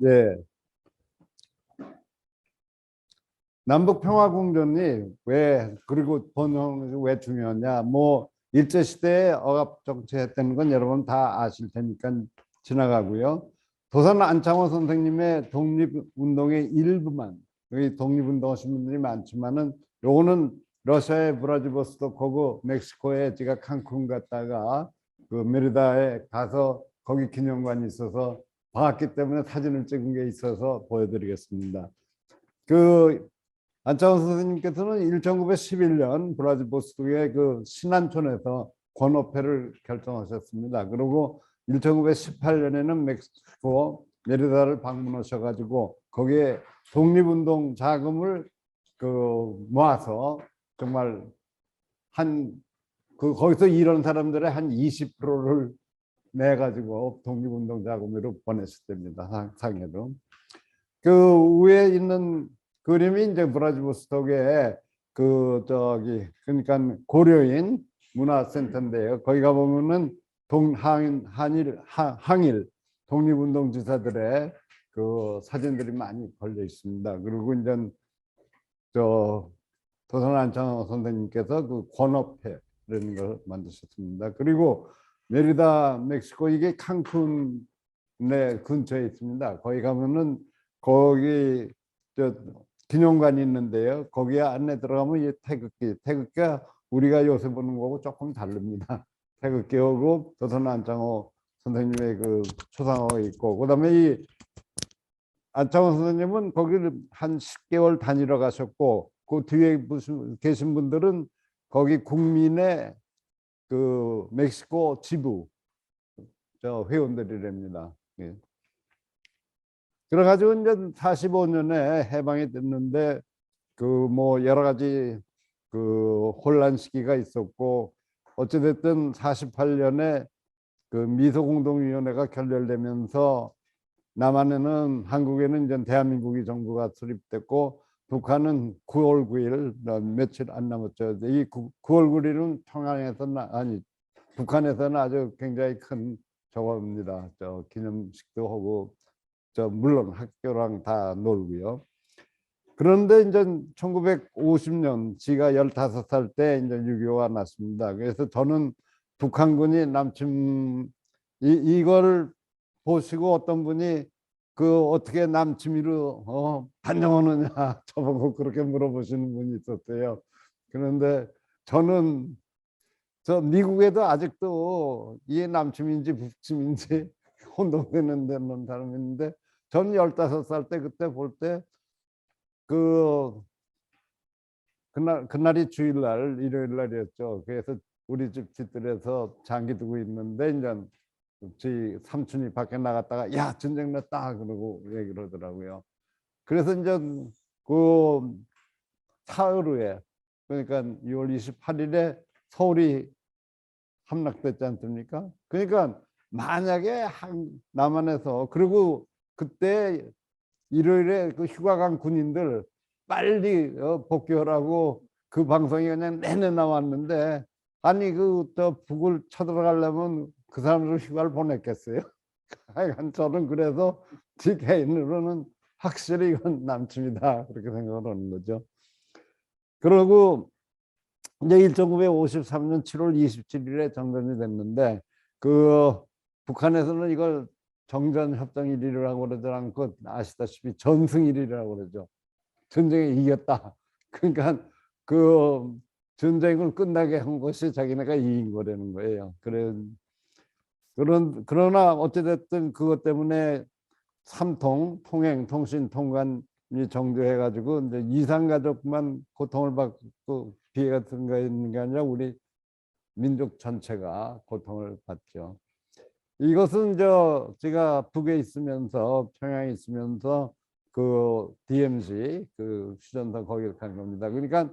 예, 남북평화공존이 왜 그리고 번영이 왜 중요하냐? 뭐 일제 시대에 억압 정치했다는 건 여러분 다 아실 테니까 지나가고요. 도산 안창호 선생님의 독립운동의 일부만 여기 독립운동하신 분들이 많지만은 요거는 러시아의 브라지보스토크고 멕시코에 제가 칸쿤 갔다가 그 메리다에 가서 거기 기념관이 있어서 봤기 때문에 사진을 찍은 게 있어서 보여드리겠습니다. 그 안창호 선생님께서는 1911년 브라지보스토크의 그 신안촌에서 권오페를 결정하셨습니다. 그리고 1918년에는 멕시코 메리다를 방문하셔가지고 거기에 독립운동 자금을 그 모아서 정말 한 그 거기서 일하는 사람들의 한 20%를 내 가지고 독립운동 자금으로 보냈습니다. 상해로. 그 위에 있는 그림이 이제 브라지보스톡의 그 저기 그러니까 고려인 문화센터인데요. 거기 가 보면은 항일 독립운동 지사들의 그 사진들이 많이 걸려 있습니다. 그리고 이제 저 도산 안창호 선생님께서 그 권업회 이런 걸 만드셨습니다. 그리고 메리다 멕시코 이게 칸쿤 내 근처에 있습니다. 거기 가면은 거기 저 기념관이 있는데요. 거기에 안에 들어가면 이 태극기가 우리가 요새 보는 거고 조금 다릅니다. 태극기하고 도산 안창호 선생님의 그 초상화가 있고 그다음에 이 안창호 선생님은 거기를 한 10개월 다니러 가셨고 그 뒤에 계신 분들은 거기 국민의 그 멕시코 지부 저 회원들이랍니다. 예. 그래가지고 이제 45년에 해방이 됐는데 그 뭐 여러 가지 그 혼란 시기가 있었고 어찌됐든 48년에 그 미소공동위원회가 결렬되면서 남한에는 한국에는 이제 대한민국이 정부가 수립됐고 북한은 9월 9일 며칠 안 남았죠. 이 9월 9일은 평양에서는 아니 북한에서는 아주 굉장히 큰 저겁니다. 저 기념식도 하고 저 물론 학교랑 다 놀고요. 그런데 이제 1950년 지가 15살 때 이제 6.25가 났습니다. 그래서 저는 북한군이 남침 이걸 보시고 어떤 분이 그 어떻게 남침이로 반영하느냐 저보고 그렇게 물어보시는 분이 있었어요. 그런데 저는 저 미국에도 아직도 이게 남침인지 북침인지 혼동되는 데는 사람이 있는데 전 15살 때 그때 볼 때 그 그날이 주일날 일요일 날이었죠. 그래서 우리 집 집들에서 장기 두고 있는데 이제 저희 삼촌이 밖에 나갔다가 야 전쟁 났다 그러고 얘기를 하더라고요. 그래서 이제 그 사흘 후에 그러니까 2월 28일에 서울이 함락됐지 않습니까? 그러니까 만약에 남한에서 그리고 그때 일요일에 그 휴가 간 군인들 빨리 복귀하라고 그 방송이 그냥 내내 나왔는데 아니 그 저 북을 쳐들어가려면 그 사람들 휴가를 보냈겠어요? 하여간 저는 그래서 제 개인으로는 확실히 이건 남침이다 그렇게 생각을 하는 거죠. 그리고 이제 1953년 7월 27일에 정전이 됐는데 그 북한에서는 이걸 정전협정일이라고 그러지 않고 아시다시피 전승일이라고 그러죠. 전쟁에 이겼다. 그러니까 그 전쟁을 끝나게 한 것이 자기네가 이긴 거라는 거예요. 그러나 어찌됐든 그것 때문에 삼통 통행 통신 통관이 정조해 가지고 이제 이산가족만 고통을 받고 피해가 있는 게 아니라 우리 민족 전체가 고통을 받죠. 이것은 제가 북에 있으면서 평양에 있으면서 그 DMZ 그 휴전선 거기를 간 겁니다. 그러니까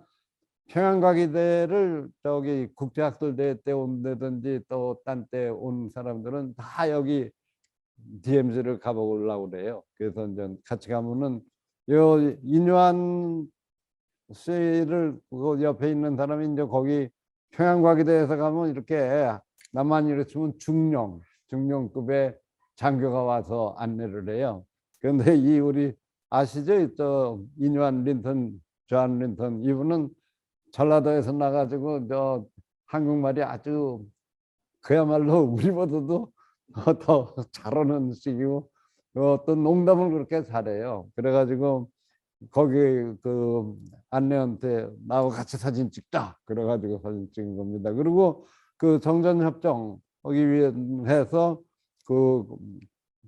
평양과기대를 저기 국제학술대회 때 온다든지 또 딴 때 온 사람들은 다 여기 DMZ를 가보려고 그래요. 그래서 이제 같이 가면은 요 인유한 씨를 그 옆에 있는 사람이 이제 거기 평양과기대에서 가면 이렇게 남한이로 치면 중령급의 장교가 와서 안내를 해요. 그런데 이 우리 아시죠? 저 인유한 린턴, 존 린턴 이분은 전라도에서 나가지고 저 한국말이 아주 그야말로 우리보다도 더 잘하는 식이고 어떤 농담을 그렇게 잘해요. 그래가지고 거기 그 안내한테 나하고 같이 사진 찍자. 그래가지고 사진 찍은 겁니다. 그리고 그 정전협정 거기 위해서 그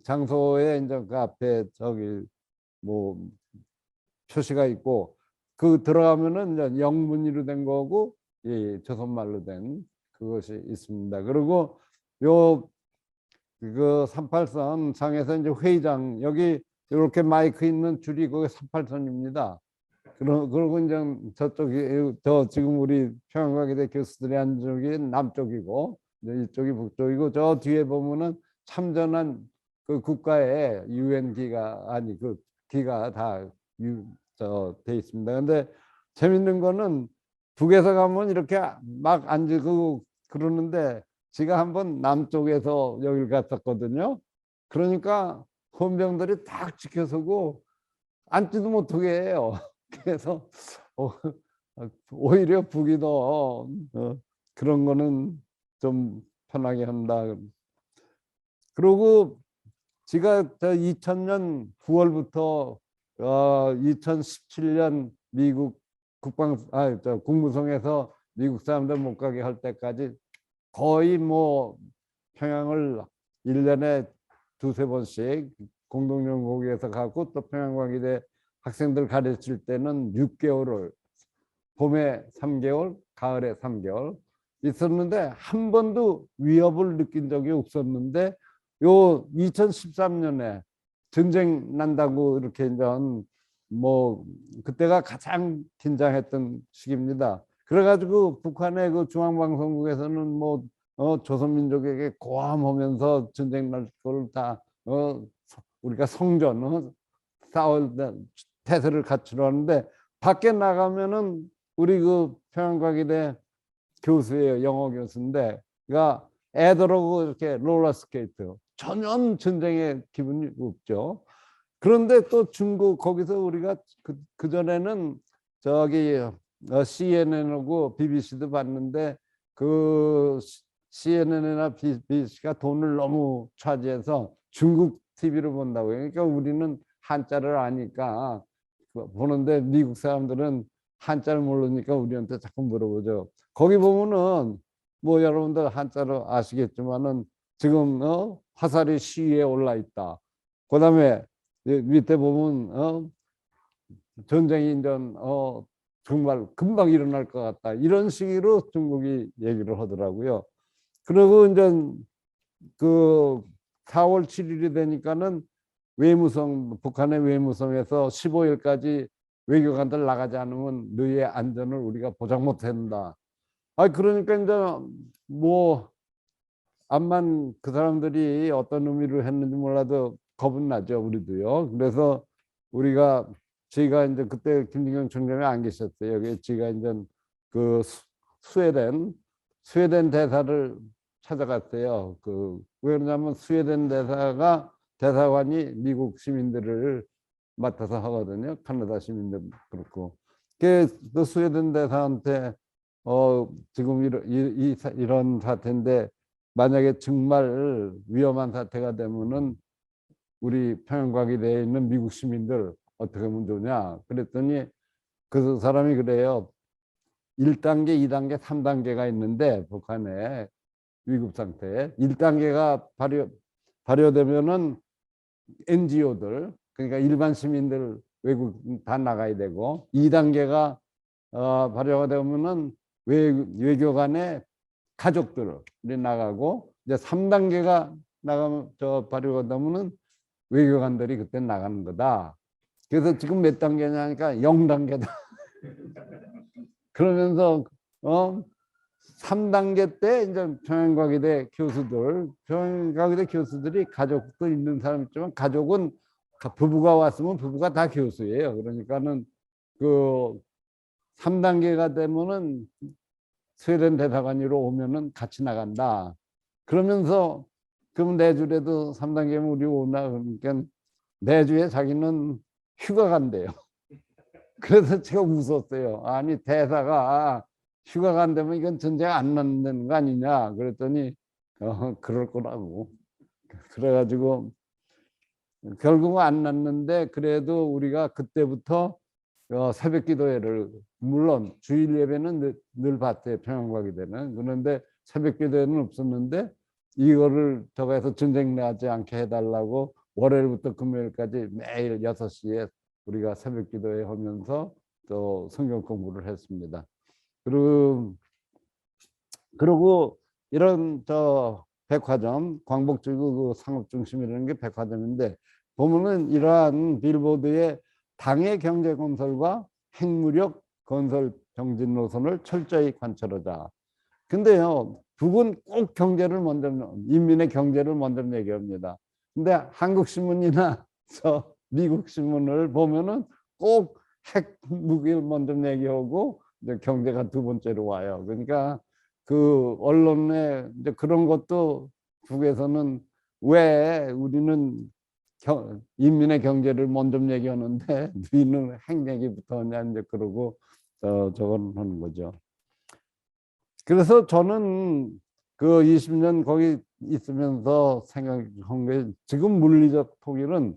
장소에 이제 그 앞에 저기 뭐 표시가 있고 그 들어가면은 이제 영문으로 된 거고 이 조선말로 된 그것이 있습니다. 그리고 요 그 38선 상에서 이제 회의장 여기 이렇게 마이크 있는 줄이 그게 38선입니다. 그러고 이제 저쪽이 저 지금 우리 평양과기대 교수들이 앉은 쪽이 남쪽이고 이쪽이 북쪽이고 저 뒤에 보면은 참전한 그 국가의 유엔 기가 아니 그 기가 다저돼 있습니다. 근데 재밌는 거는 북에서 가면 이렇게 막 앉고 그러는데 제가 한번 남쪽에서 여기를 갔었거든요. 그러니까 헌병들이 딱 지켜서고 앉지도 못하게 해요. 그래서 어, 오히려 북이 더 그런 거는 좀 편하게 한다. 그리고 제가 2000년 9월부터 2017년 미국 국무성에서 미국 사람들 못 가게 할 때까지 거의 뭐 평양을 1년에 두세 번씩 공동연구국에서 가고 또 평양과기대 학생들 가르칠 때는 6개월을 봄에 3개월, 가을에 3개월 있었는데 한 번도 위협을 느낀 적이 없었는데 요 2013년에 전쟁 난다고 이렇게 이제 뭐 그때가 가장 긴장했던 시기입니다. 그래가지고 북한의 그 중앙방송국에서는 뭐 조선민족에게 고함하면서 전쟁 날 걸 다 우리가 성전 싸울 태세를 갖추려는데 밖에 나가면은 우리 그 평양과기대 교수예요. 영어 교수인데 그러니까 애들하고 이렇게 롤러스케이트 전혀 전쟁의 기분이 없죠. 그런데 또 중국 거기서 우리가 그 전에는 저기 CNN하고 BBC도 봤는데 그 CNN이나 BBC가 돈을 너무 차지해서 중국 TV로 본다고. 그러니까 우리는 한자를 아니까 보는데 미국 사람들은 한자를 모르니까 우리한테 자꾸 물어보죠. 거기 보면은 뭐 여러분들 한자로 아시겠지만은 지금 화살이 시위에 올라 있다. 그다음에 밑에 보면 전쟁이 이제 정말 금방 일어날 것 같다. 이런 식으로 중국이 얘기를 하더라고요. 그리고 이제 그 4월 7일이 되니까는 외무성 북한의 외무성에서 15일까지 외교관들 나가지 않으면 너희의 안전을 우리가 보장 못 한다. 아 그러니까 이제 뭐 암만 그 사람들이 어떤 의미를 했는지 몰라도 겁은 나죠 우리도요. 그래서 우리가 저희가 이제 그때 김진경 총장이 안 계셨어요. 여기 제가 이제 그 스웨덴 대사를 찾아갔어요. 왜 그러냐면 스웨덴 대사관이 미국 시민들을 맡아서 하거든요. 카나다 시민들 그렇고. 그 스웨덴 대사한테 지금 이런 사태인데 만약에 정말 위험한 사태가 되면은 우리 평양과기대에 있는 미국 시민들 어떻게 하면 좋냐 그랬더니 그 사람이 그래요. 1단계, 2단계, 3단계가 있는데 북한에 위급 상태 1단계가 발효되면은 NGO들 그러니까 일반 시민들 외국 다 나가야 되고 2단계가 발효가 되면은 외교관의 가족들이 나가고 이제 3단계가 나가면 발효가 되면은 외교관들이 그때 나가는 거다. 그래서 지금 몇 단계냐 하니까 0단계다. 그러면서 3단계 때 이제 평양과기대 교수들이 가족도 있는 사람 있지만 가족은 부부가 왔으면 부부가 다 교수예요. 그러니까는 그 3단계가 되면은 스웨덴 대사관으로 오면은 같이 나간다. 그러면서 그럼 내주래도 3단계면 우리 오나 그러니까 내주에 자기는 휴가 간대요. 그래서 제가 웃었어요. 아니 대사가 휴가 간다면 이건 전쟁 안 났는 거 아니냐 그랬더니 그럴 거라고. 그래가지고 결국은 안 났는데 그래도 우리가 그때부터 새벽 기도회를 물론 주일 예배는 늘 봤대요. 평양과기 때는. 그런데 새벽 기도회는 없었는데 이거를 저거에서 전쟁 나지 않게 해달라고 월요일부터 금요일까지 매일 6시에 우리가 새벽 기도회 하면서 또 성경 공부를 했습니다. 그리고 이런 백화점, 광복지구 그 상업 중심이라는 게 백화점인데 보면은 이러한 빌보드의 당의 경제 건설과 핵무력 건설 정진 노선을 철저히 관철하자. 근데요, 북은 꼭 경제를 먼저, 인민의 경제를 먼저 얘기합니다. 근데 한국 신문이나 미국 신문을 보면은 꼭 핵무기를 먼저 얘기하고 이제 경제가 두 번째로 와요. 그러니까 그 언론에 이제 그런 것도 북에서는 왜 우리는 인민의 경제를 먼저 얘기하는데 너희는 핵 얘기부터 하냐 이제 그러고 저건 하는 거죠. 그래서 저는 그 20년 거기 있으면서 생각한 게 지금 물리적 통일은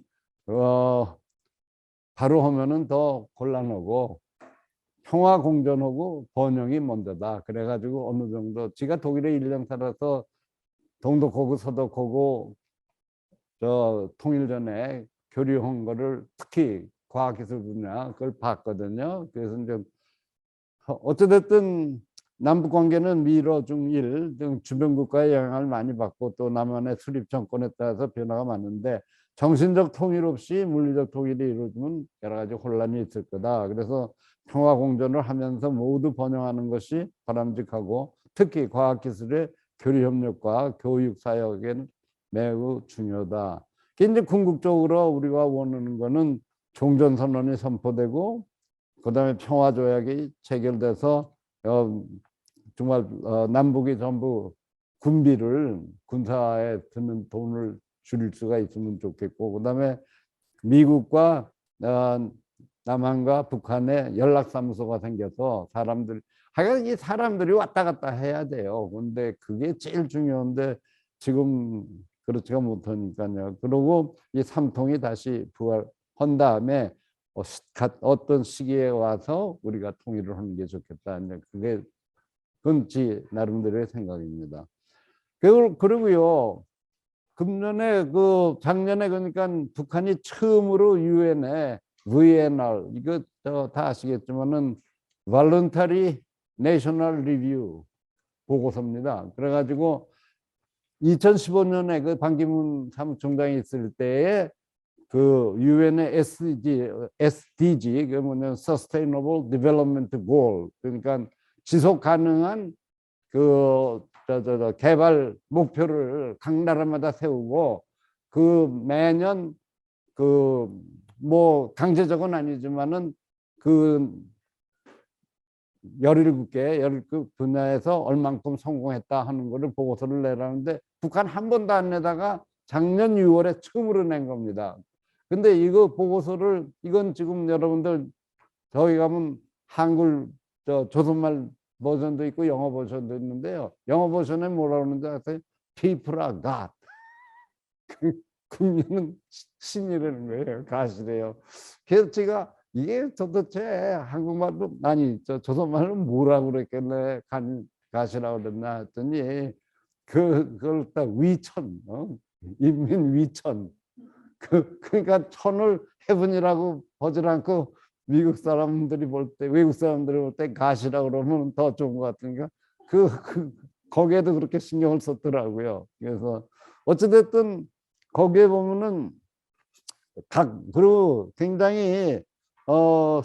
바로 하면은 더 곤란하고 평화 공존하고 번영이 먼저다. 그래가지고 어느 정도 지가 독일에 1년 살아서 동독하고 서독하고 저 통일 전에 교류한 거를 특히 과학기술 분야 그걸 봤거든요. 그래서 이제 어찌됐든 남북 관계는 미러 중일 등 주변 국가의 영향을 많이 받고 또 남한의 수립 정권에 따라서 변화가 많은데 정신적 통일 없이 물리적 통일이 이루어지면 여러 가지 혼란이 있을 거다. 그래서 평화 공존을 하면서 모두 번영하는 것이 바람직하고 특히 과학기술의 교류 협력과 교육 사역에는 매우 중요하다. 이제 궁극적으로 우리가 원하는 것은 종전선언이 선포되고 그다음에 평화조약이 체결돼서 정말 남북이 전부 군비를 군사에 드는 돈을 줄일 수가 있으면 좋겠고 그다음에 미국과 남한과 북한의 연락사무소가 생겨서 하여간 이 사람들이 왔다 갔다 해야 돼요. 근데 그게 제일 중요한데 지금 그렇지가 못하니까요. 그리고 이 삼통이 다시 부활한 다음에 어떤 시기에 와서 우리가 통일을 하는 게 좋겠다. 그게 그건 나름대로의 생각입니다. 그리고요. 금년에 작년에 그러니까 북한이 처음으로 유엔에 VNR 이거 다 아시겠지만은 Voluntary National Review 보고서입니다. 그래가지고 2015년에 그 반기문 사무총장이 있을 때에 그 유엔의 SDG 그 뭐냐 Sustainable Development Goal 그러니까 지속 가능한 개발 목표를 각 나라마다 세우고 그 매년 뭐 강제적은 아니지만은 17개 분야에서 얼만큼 성공했다 하는 거를 보고서를 내라는데 북한 한 번도 안 내다가 작년 6월에 처음으로 낸 겁니다. 근데 이거 보고서를 이건 지금 여러분들 저희 가면 한글 조선말 버전도 있고 영어 버전도 있는데요. 영어 버전에 뭐라 그러는지 아세요? People are God. 국민은 신이라는 거예요. 가시래요. 그래서 제가 이게 도대체 한국말로 아니 조선말로 뭐라고 그랬겠네 가시라고 그랬나 했더니 그걸 딱 위천 인민 위천 그러니까 천을 해븐이라고 보지 않고 미국 사람들이 볼 때 외국 사람들이 볼 때 가시라고 그러면 더 좋은 것 같으니까 거기에도 그렇게 신경을 썼더라고요. 그래서 어찌됐든 거기에 보면은 그리고 굉장히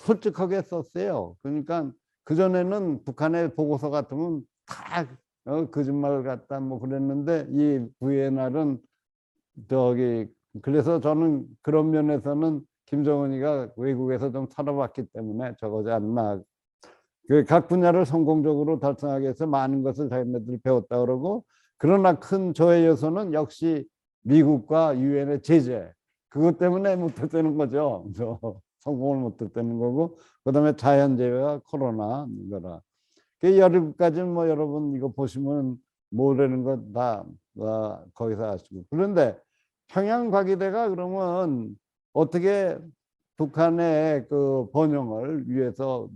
솔직하게 썼어요. 그러니까 그전에는 북한의 보고서 같으면 다 거짓말 같다 뭐 그랬는데 이 VNR은 그래서 저는 그런 면에서는 김정은이가 외국에서 좀 살아봤기 때문에 저거지 않나. 각 분야를 성공적으로 달성하기 위해서 많은 것을 자기네들이 배웠다 그러고 그러나 큰 저해 요소는 역시 미국과 유엔의 제재 그것 때문에 못했다는 거죠. 성공을 못했다는 거고, 그다음에 자연재해와 코로나 이거라. 그 여름까지는 뭐 여러분 이거 보시면 뭐라는 거 다 거기서 아시고. 그런데 평양과기대가 그러면 어떻게 북한의 그 번영을 위해서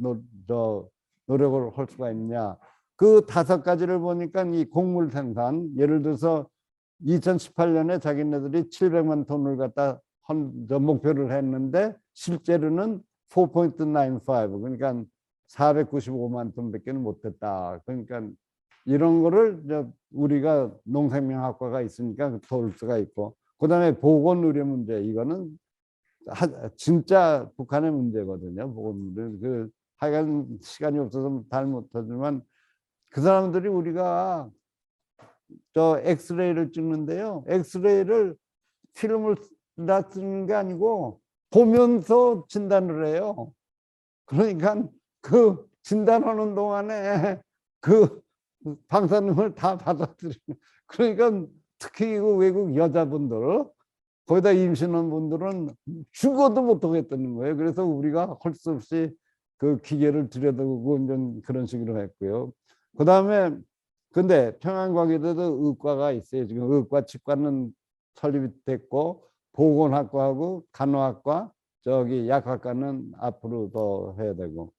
노력을 할 수가 있냐? 그 5가지를 보니까 이 곡물 생산, 예를 들어서 2018년에 자기네들이 700만 톤을 갖다 목표를 했는데 실제로는 4.95, 그러니까 495만 톤밖에 못했다. 그러니까 이런 거를 우리가 농생명학과가 있으니까 도울 수가 있고, 그다음에 보건 의료 문제, 이거는 진짜 북한의 문제거든요. 보건 문제. 하여간 시간이 없어서 잘 못하지만 그 사람들이 우리가 엑스레이를 찍는데요. 엑스레이를 필름을 쓰는 게 아니고 보면서 진단을 해요. 그러니까 그 진단하는 동안에 그 방사능을 다 받아들이는. 그러니까 특히 그 외국 여자분들, 거기다 임신한 분들은 죽어도 못 하겠다는 거예요. 그래서 우리가 할 수 없이 그 기계를 들여다보고 이제 그런 식으로 했고요. 그 다음에 근데 평양과기대도 의과가 있어요. 지금 의과 치과는 설립이 됐고, 보건학과하고 간호학과, 약학과는 앞으로 더 해야 되고,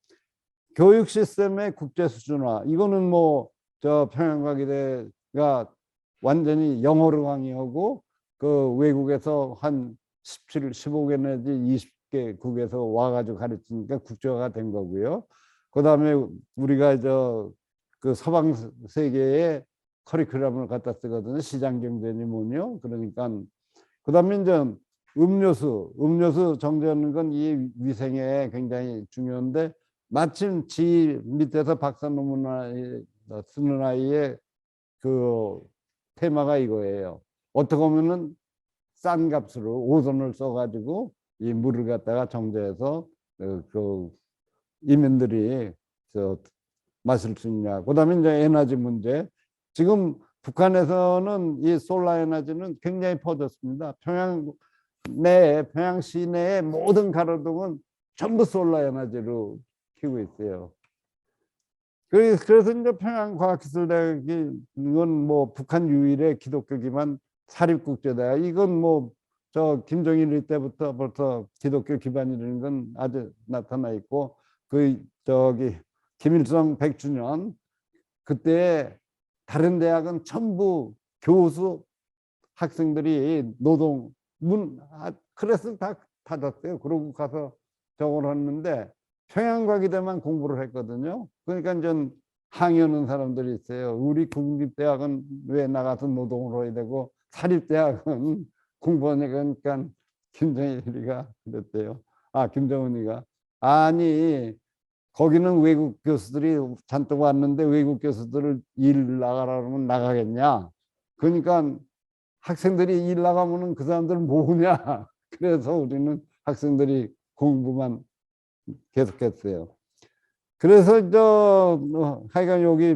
교육 시스템의 국제 수준화, 이거는 뭐 평양과기대가 완전히 영어로 강의하고 그 외국에서 한 15개 내지 20개국에서 와가지고 가르치니까 국제화가 된 거고요. 그 다음에 우리가 그 서방 세계의 커리큘럼을 갖다 쓰거든요. 시장 경제니 뭐뇨. 그러니까 그 다음에 이제 음료수 정제하는 건 이 위생에 굉장히 중요한데, 마침 지 밑에서 박사 논문 쓰는 아이의 그 테마가 이거예요. 어떻게 보면은 싼 값으로 오존을 써가지고 이 물을 갖다가 정제해서 그 이민들이 마실 수 있냐. 그다음에 이제 에너지 문제. 지금 북한에서는 이 솔라 에너지는 굉장히 퍼졌습니다. 평양 시내의 모든 가로등은 전부 솔라 에너지로 키우고 있어요. 그래서 이제 평양과학기술대학이 이건 뭐 북한 유일의 기독교 기반 사립국제대학. 이건 뭐 김정일 때부터 벌써 기독교 기반이라는 건 아주 나타나 있고, 김일성 100주년 그때 다른 대학은 전부 교수 학생들이 클래스를 다 닫았어요. 그러고 가서 저걸 했는데 평양과기대만 공부를 했거든요. 그러니까 전 항의하는 사람들이 있어요. 우리 국립대학은 왜 나가서 노동을 해야 되고 사립대학은 공부하니까. 그러니까 김정일이가 그랬대요. 김정은이가 아니 거기는 외국 교수들이 잔뜩 왔는데 외국 교수들을 일 나가라 그러면 나가겠냐. 그러니까 학생들이 일 나가면은 그 사람들은 뭐냐. 그래서 우리는 학생들이 공부만 계속했어요. 그래서 하여간 여기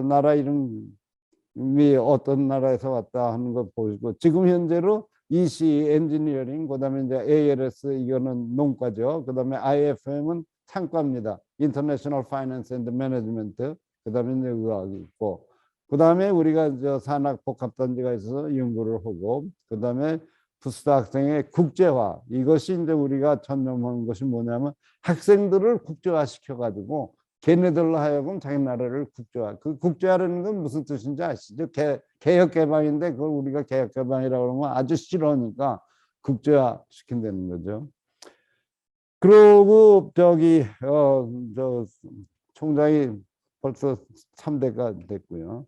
나라 이름이 어떤 나라에서 왔다 하는 거 보시고, 지금 현재로 EC 엔지니어링, 그다음에 이제 ALS 이거는 농과죠. 그다음에 IFM은 상과입니다. 인터내셔널 파이낸스 앤드 매니지먼트. 그다음에 이제 의학이 있고, 그다음에 우리가 산학 복합단지가 있어서 연구를 하고, 그다음에 부스터 학생의 국제화, 이것이 이제 우리가 전념하는 것이 뭐냐면 학생들을 국제화 시켜가지고 걔네들로 하여금 자기 나라를 국제화. 그 국제화라는 건 무슨 뜻인지 아시죠? 개혁개방인데 그걸 우리가 개혁개방이라고 그러면 아주 싫어하니까 국제화 시킨다는 거죠. 그러고 총장이 벌써 3대가 됐고요.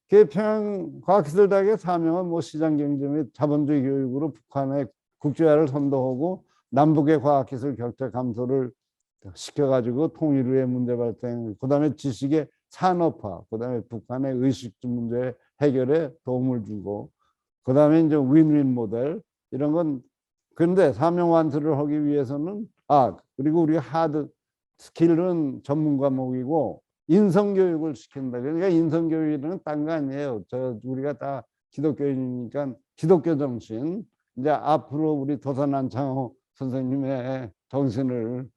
평양과학기술대학의 사명은 뭐 시장경제 및 자본주의 교육으로 북한의 국제화를 선도하고 남북의 과학기술 격차 감소를 시켜가지고 통일 후의 문제 발생, 그다음에 지식의 산업화, 그다음에 북한의 의식주 문제 해결에 도움을 주고, 그다음에 이제 윈윈 모델 이런 건. 그런데 사명 완수를 하기 위해서는 그리고 우리가 하드 스킬은 전문 과목이고 인성교육을 시킨다. 그러니까 인성교육은 딴 거 아니에요. 우리가 다 기독교인이니까 기독교 정신, 이제 앞으로 우리 도산안창호 선생님의 정신을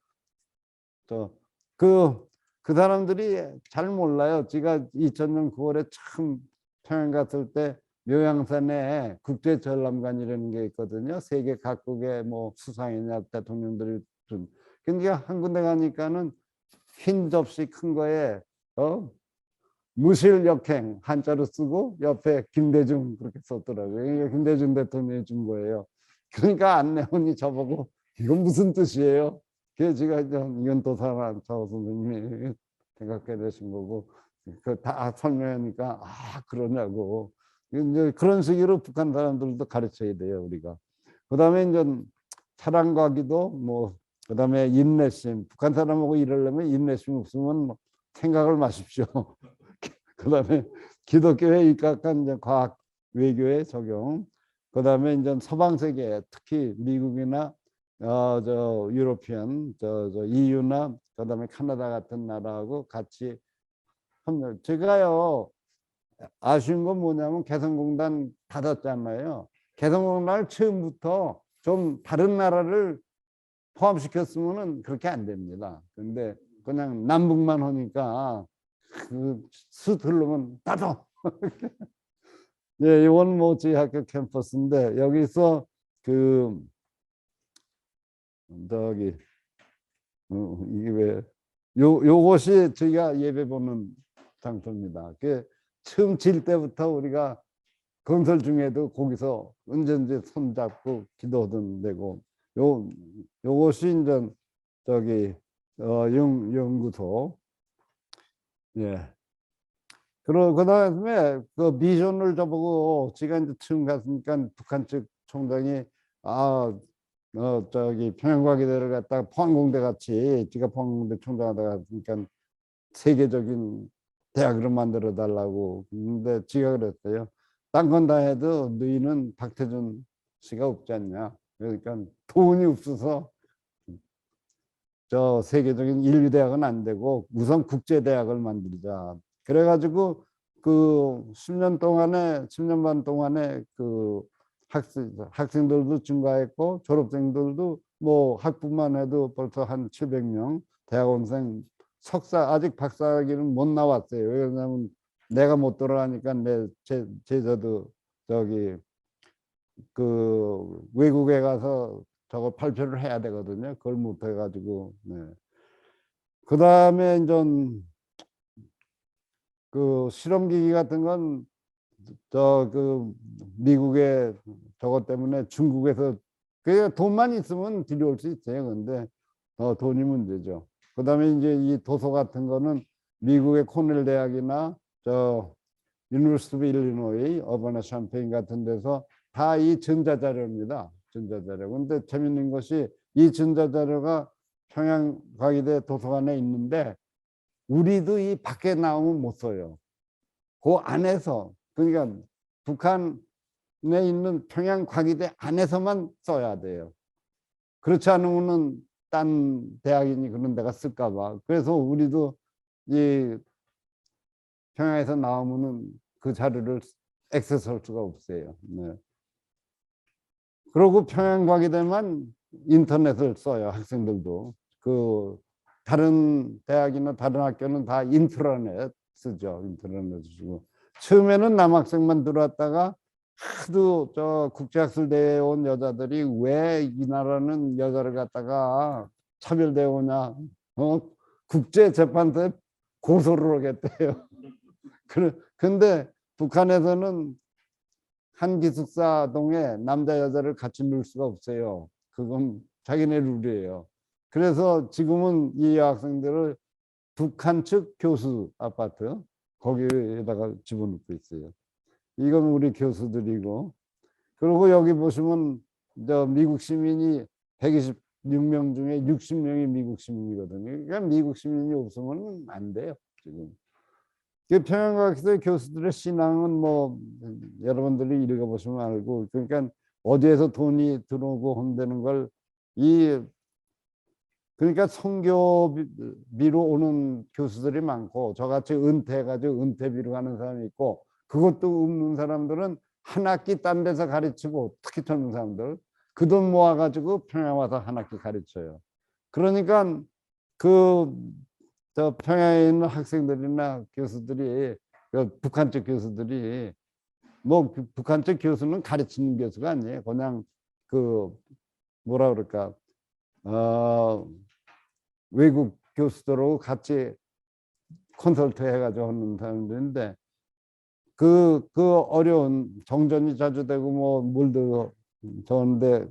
그 사람들이 잘 몰라요. 제가 2000년 9월에 처음 평양 갔을 때 묘양산에 국제전람관이라는 게 있거든요. 세계 각국의 뭐 수상이나 대통령들이 준. 그러니까 한 군데 가니까는 흰 접시 큰 거에 무실역행 한자로 쓰고 옆에 김대중 그렇게 썼더라고요. 그러니까 김대중 대통령이 준 거예요. 그러니까 안내원이 저보고 이건 무슨 뜻이에요? 그래서 제가 이건 도산안창호 선생님이 생각해 내신 거고 그 다 설명하니까 아 그러냐고. 이제 그런 식으로 북한 사람들도 가르쳐야 돼요 우리가. 그다음에 이제 사랑과기도 뭐 그다음에 인내심. 북한 사람하고 일하려면 인내심 없으면 뭐 생각을 마십시오. 그다음에 기독교에 입각한 이제 과학 외교의 적용. 그다음에 이제 서방 세계 특히 미국이나 저 유로피안 저 EU나 그다음에 캐나다 같은 나라하고 같이 합류. 제가요 아쉬운 건 뭐냐면 개성공단 닫았잖아요. 개성공단을 처음부터 좀 다른 나라를 포함시켰으면은 그렇게 안 됩니다. 근데 그냥 남북만 하니까 그 스틀러면 닫아. 예, 이건 뭐 저희 학교 캠퍼스인데 여기서 그 저기 이게 왜 요것이 저희가 예배 보는 장소입니다. 그 처음 질 때부터 우리가 건설 중에도 거기서 언제든지 손잡고 기도하던 데고 요것이 이제 저기 연구소. 예. 그다음에 그 미션을 저보고 제가 이제 처음 갔으니까 북한 측 총장이 저기 평양과기대를 갖다가 포항공대 같이 제가 포항공대 총장하다가 갔으니까 세계적인 대학으로 만들어 달라고. 근데 제가 그랬어요. 딴 건 다 해도 너희는 박태준 씨가 없지 않냐. 그러니까 돈이 없어서 저 세계적인 인류대학은 안 되고 우선 국제대학을 만들자. 그래가지고 그 10년 동안에 10년 반 동안에 그 학생들도 증가했고 졸업생들도 뭐 학부만 해도 벌써 한 700명 대학원생 석사 아직 박사학위는 못 나왔어요. 왜냐하면 내가 못 들어가니까 내 제자도 저기 그 외국에 가서 저거 발표를 해야 되거든요. 그걸 못 해가지고. 네. 그 다음에 이제 그 실험기기 같은 건 저 그 미국의 저것 때문에 중국에서 그 돈만 있으면 들여올 수 있어요. 근데 돈이 문제죠. 그 다음에 이제 이 도서 같은 거는 미국의 코넬 대학이나 저 유니버시티 오브 일리노이 어바나 샴페인 같은 데서 다 이 전자자료입니다. 전자자료. 근데 재밌는 것이 이 전자자료가 평양과기대 도서관에 있는데 우리도 이 밖에 나오면 못 써요. 그 안에서 그러니까 북한에 있는 평양과기대 안에서만 써야 돼요. 그렇지 않으면은 딴 대학이니 그런 데가 쓸까 봐. 그래서 우리도 이 평양에서 나오면은 그 자료를 액세스할 수가 없어요. 네. 그리고 평양과기대만 인터넷을 써요. 학생들도. 그 다른 대학이나 다른 학교는 다 인트라넷 쓰죠. 인트라넷 쓰고. 처음에는 남학생만 들어왔다가 하도 저 국제학술대회에 온 여자들이 왜 이 나라는 여자를 갖다가 차별대회 오냐. 국제재판소에 고소를 하겠대요. 근데 북한에서는 한 기숙사 동에 남자 여자를 같이 놀 수가 없어요. 그건 자기네 룰이에요. 그래서 지금은 이 여학생들을 북한 측 교수 아파트 거기에다가 집어넣고 있어요. 이건 우리 교수들이고. 그리고 여기 보시면 저 미국 시민이 126명 중에 60명이 미국 시민이거든요. 그러니까 미국 시민이 없으면 안 돼요. 지금. 평양과학대 교수들의 신앙은 뭐 여러분들이 읽어보시면 알고 그러니까 어디에서 돈이 들어오고 한다는 걸 그러니까 선교비로 오는 교수들이 많고 저같이 은퇴해가지고 은퇴비로 가는 사람이 있고 그것도 없는 사람들은 한 학기 딴 데서 가르치고, 특히 젊은 사람들 그 돈 모아가지고 평양 와서 한 학기 가르쳐요. 그러니까 저 평양에 있는 학생들이나 교수들이, 북한 쪽 교수들이, 뭐 북한 쪽 교수는 가르치는 교수가 아니에요. 그냥 뭐라 그럴까, 외국 교수들하고 같이 콘설트 해가지고 하는 사람들인데, 그 어려운 정전이 자주 되고 뭐 물도 좋은데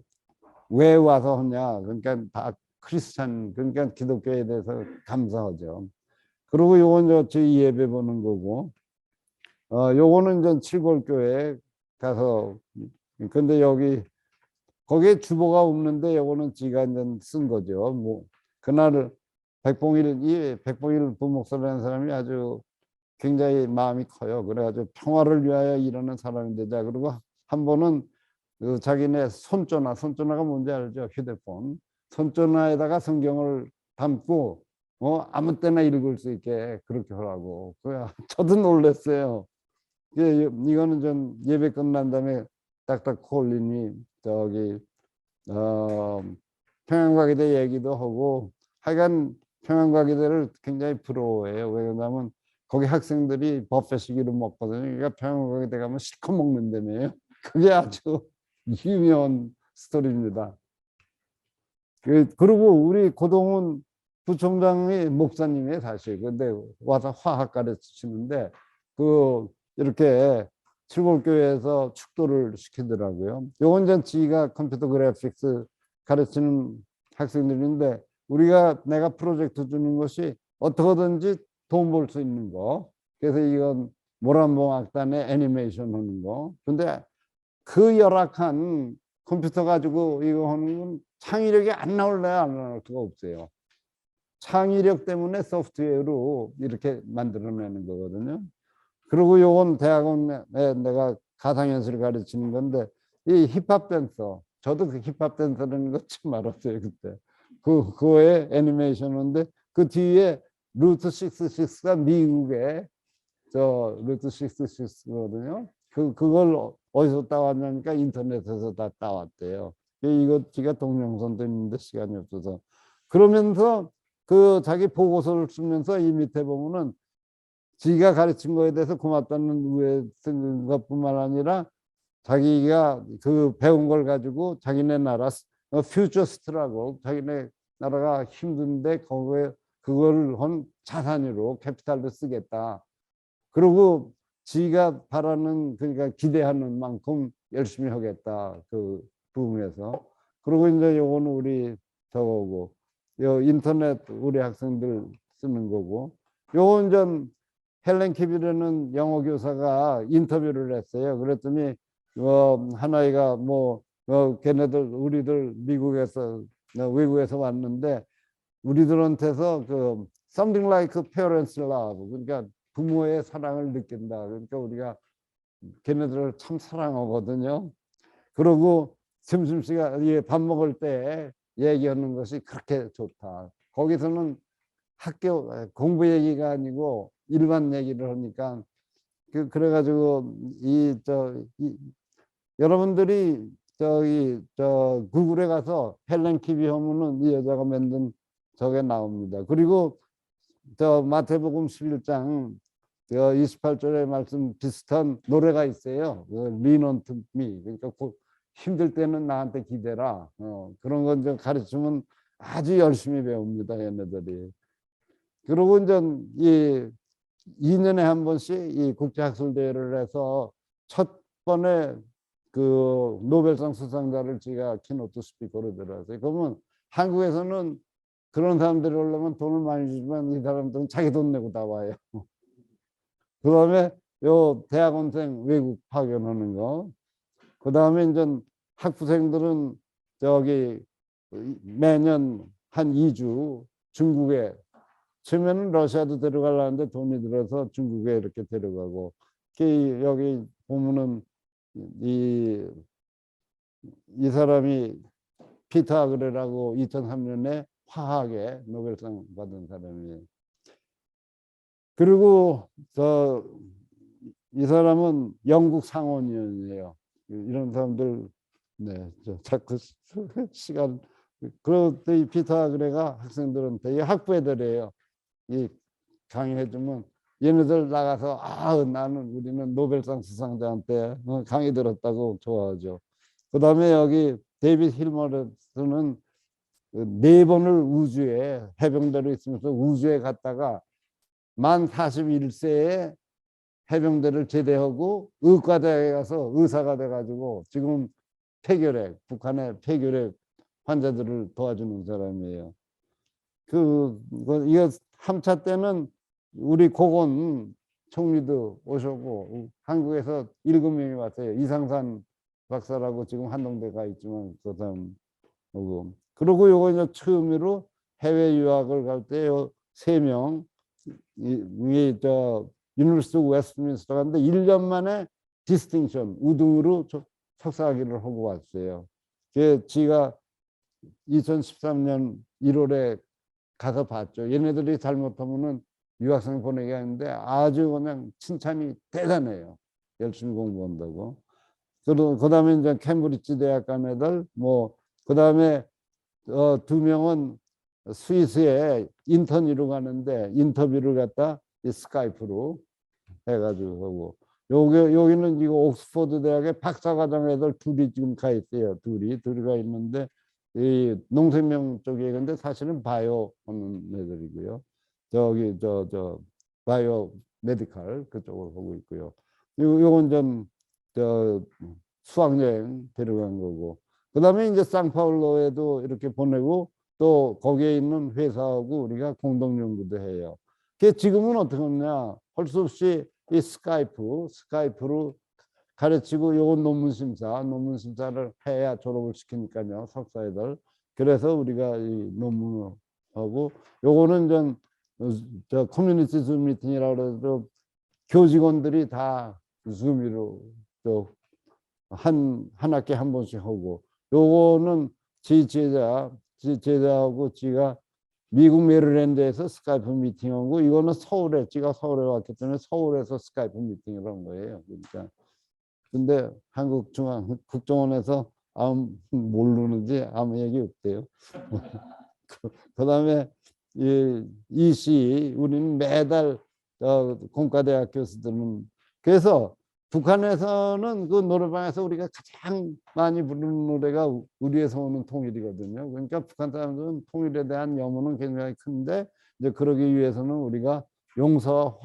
왜 와서 하냐. 그러니까 다 크리스찬, 그러니까 기독교에 대해서 감사하죠. 그리고 요건 저희 예배 보는 거고, 요거는 이제 칠골교회 가서, 근데 거기에 주보가 없는데 요거는 지가 이제 쓴 거죠. 뭐 그날 백봉일 부목사라는 사람이 아주 굉장히 마음이 커요. 그래가지고 평화를 위하여 일하는 사람인데, 자, 그리고 한 번은 자기네 손전화가 뭔지 알죠? 휴대폰 손전화에다가 성경을 담고 아무 때나 읽을 수 있게 그렇게 하라고. 저도 놀랐어요. 이거는 좀 예배 끝난 다음에 딱딱 콜린이 저기 평양과기대 얘기도 하고, 하여간 평양과기대를 굉장히 부러워해요. 왜냐하면 거기 학생들이 버페식으로 먹거든요. 그러니까 평양과기대 가면 실컷 먹는다며요. 그게 아주 유명한 스토리입니다. 그리고 우리 고동훈 부총장이 목사님이에요, 사실. 근데 와서 화학 가르치시는데 이렇게 칠곡교회에서 축도를 시키더라고요. 요건 전 지가 컴퓨터 그래픽스 가르치는 학생들인데, 내가 프로젝트 주는 것이 어떻게든지 돈 벌 수 있는 거. 그래서 이건 모란봉 악단의 애니메이션 하는 거. 근데 그 열악한 컴퓨터 가지고 이거 하는 건 창의력이 안 나올래야 안 나올 수가 없어요. 창의력 때문에 소프트웨어로 이렇게 만들어내는 거거든요. 그리고 요건 대학원에 내가 가상현실을 가르치는 건데, 이 힙합 댄서, 저도 그 힙합 댄서라는 거 처음 알았어요, 그때. 그거의 애니메이션인데, 그 뒤에 루트 66가 미국의 루트 66거든요. 그걸 어디서 따왔냐니까 인터넷에서 다 따왔대요. 이거 지가 동영상도 있는데 시간이 없어서. 그러면서 자기 보고서를 쓰면서 이 밑에 보면은 지가 가르친 거에 대해서 고맙다는 후에 쓴 것뿐만 아니라 자기가 배운 걸 가지고 자기네 나라 퓨처스트라고, 자기네 나라가 힘든데 그걸 한 자산으로 캐피탈로 쓰겠다. 그리고 지가 바라는, 그러니까 기대하는 만큼 열심히 하겠다, 그 부분에서. 그리고 이제 요거는 우리 저거고, 인터넷 우리 학생들 쓰는 거고, 요건 좀 헬렌 킵이라는 영어 교사가 인터뷰를 했어요. 그랬더니 한 아이가 걔네들 우리들 미국에서 외국에서 왔는데 우리들한테서 something like parents love, 그러니까 부모의 사랑을 느낀다. 그러니까 우리가 걔네들을 참 사랑하거든요. 그리고 점심시간 밥 먹을 때 얘기하는 것이 그렇게 좋다. 거기서는 학교 공부 얘기가 아니고 일반 얘기를 하니까 그래가지고 여러분들이 구글에 가서 헬렌 키비 하면은 이 여자가 만든 저게 나옵니다. 그리고 마태복음 11장 28절의 말씀 비슷한 노래가 있어요. Lean unto me. 그러니까 힘들 때는 나한테 기대라. 그런 건 좀 가르치면 아주 열심히 배웁니다, 얘네들이. 그리고 이제 2년에 한 번씩 이 국제학술대회를 해서 첫 번에 노벨상 수상자를 제가 키노트 스피커로 들어왔어요. 그러면 한국에서는 그런 사람들이 오려면 돈을 많이 주지만 이 사람들은 자기 돈 내고 다 와요. 그 다음에 대학원생 외국 파견하는 거. 그 다음에 이제 학부생들은 매년 한 2주 중국에, 처음에는 러시아도 데려가려는데 돈이 들어서 중국에 이렇게 데려가고, 여기 보면은 이 사람이 피터 아그레라고 2003년에 화학에 노벨상 받은 사람이에요. 그리고 이 사람은 영국 상원의원이에요. 이런 사람들, 네, 자꾸 시간. 그런데 이 피터 하그레가 학생들한테, 이 학부애들이에요. 이 강의해주면 얘네들 나가서 나는 우리는 노벨상 수상자한테 강의 들었다고 좋아하죠. 그 다음에 여기 데이빗 힐머스는 4번을 우주에 해병대로 있으면서 우주에 갔다가 만 41세에 해병대를 제대하고 의과대학에 가서 의사가 돼가지고 지금 폐결핵, 북한의 폐결핵 환자들을 도와주는 사람이에요. 이거 3차 때는 우리 고건 총리도 오셨고 한국에서 7명이 왔어요. 이상산 박사라고 지금 한동대 가 있지만 그 사람 오고. 그리고 요거 이제 처음으로 해외 유학을 갈 때 3명 유니버시티 웨스트민스터 갔는데 1년 만에 디스팅션 우드로 석사학위를 하고 왔어요. 지가 2013년 1월에 가서 봤죠. 얘네들이 잘못하면은 유학생 보내게 하는데 아주 그냥 칭찬이 대단해요. 열심히 공부한다고. 그 다음에 이제 캠브리지 대학 간 애들, 그 다음에 2명은 스위스에 인턴으로 가는데 인터뷰를 갖다 스카이프로 해가지고 하고, 여기는 이거 옥스퍼드 대학의 박사과정 애들 둘이 지금 가 있어요. 둘이 가 있는데 이 농생명 쪽에, 근데 사실은 바이오 하는 애들이고요. 저기 저 바이오 메디칼 그쪽을 보고 있고요. 요건 좀 수학여행 데려간 거고, 그 다음에 이제 상파울로에도 이렇게 보내고 또 거기에 있는 회사하고 우리가 공동 연구도 해요. 그게 지금은 어떻게 하냐, 할 수 없이 이 스카이프로 가르치고, 요건 논문 심사를 해야 졸업을 시키니까요, 석사 애들. 그래서 우리가 이 논문을 하고, 요거는 좀 저 커뮤니티 줌 미팅이라고 해서 교직원들이 다 줌으로 한 학기에 한 번씩 하고, 요거는 제자하고 지가 미국 메릴랜드에서 스카이프 미팅하고, 이거는 지가 서울에 왔기 때문에 서울에서 스카이프 미팅을 한 거예요. 그러니까 근데 한국 중앙 국정원에서 모르는지 아무 얘기 없대요. 그다음에 이시 우리는 매달 공과대학 교수들은, 그래서 북한에서는 그 노래방에서 우리가 가장 많이 부르는 노래가 우리에서 오는 통일이거든요. 그러니까 북한 사람들은 통일에 대한 염원은 굉장히 큰데, 이제 그러기 위해서는 우리가 용서와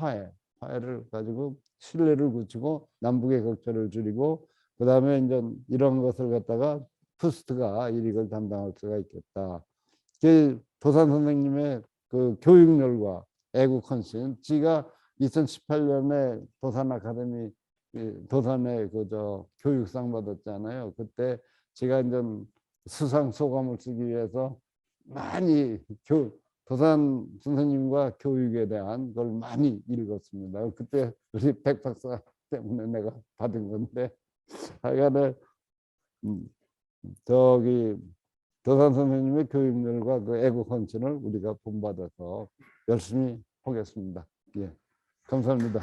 화해를 가지고 신뢰를 굳히고 남북의 격차를 줄이고, 그 다음에 이제 이런 것을 갖다가 푸스트가 이걸 담당할 수가 있겠다. 도산 선생님의 그 교육열과 애국 헌신, 지가 2018년에 도산 아카데미 도산에 교육상 받았잖아요. 그때 제가 이제 수상 소감을 쓰기 위해서 많이 도산 선생님과 교육에 대한 걸 많이 읽었습니다. 그때 우리 백 박사 때문에 내가 받은 건데, 하여간에 도산 선생님의 교육열과 그 애국 헌신을 우리가 본받아서 열심히 하겠습니다. 예, 감사합니다.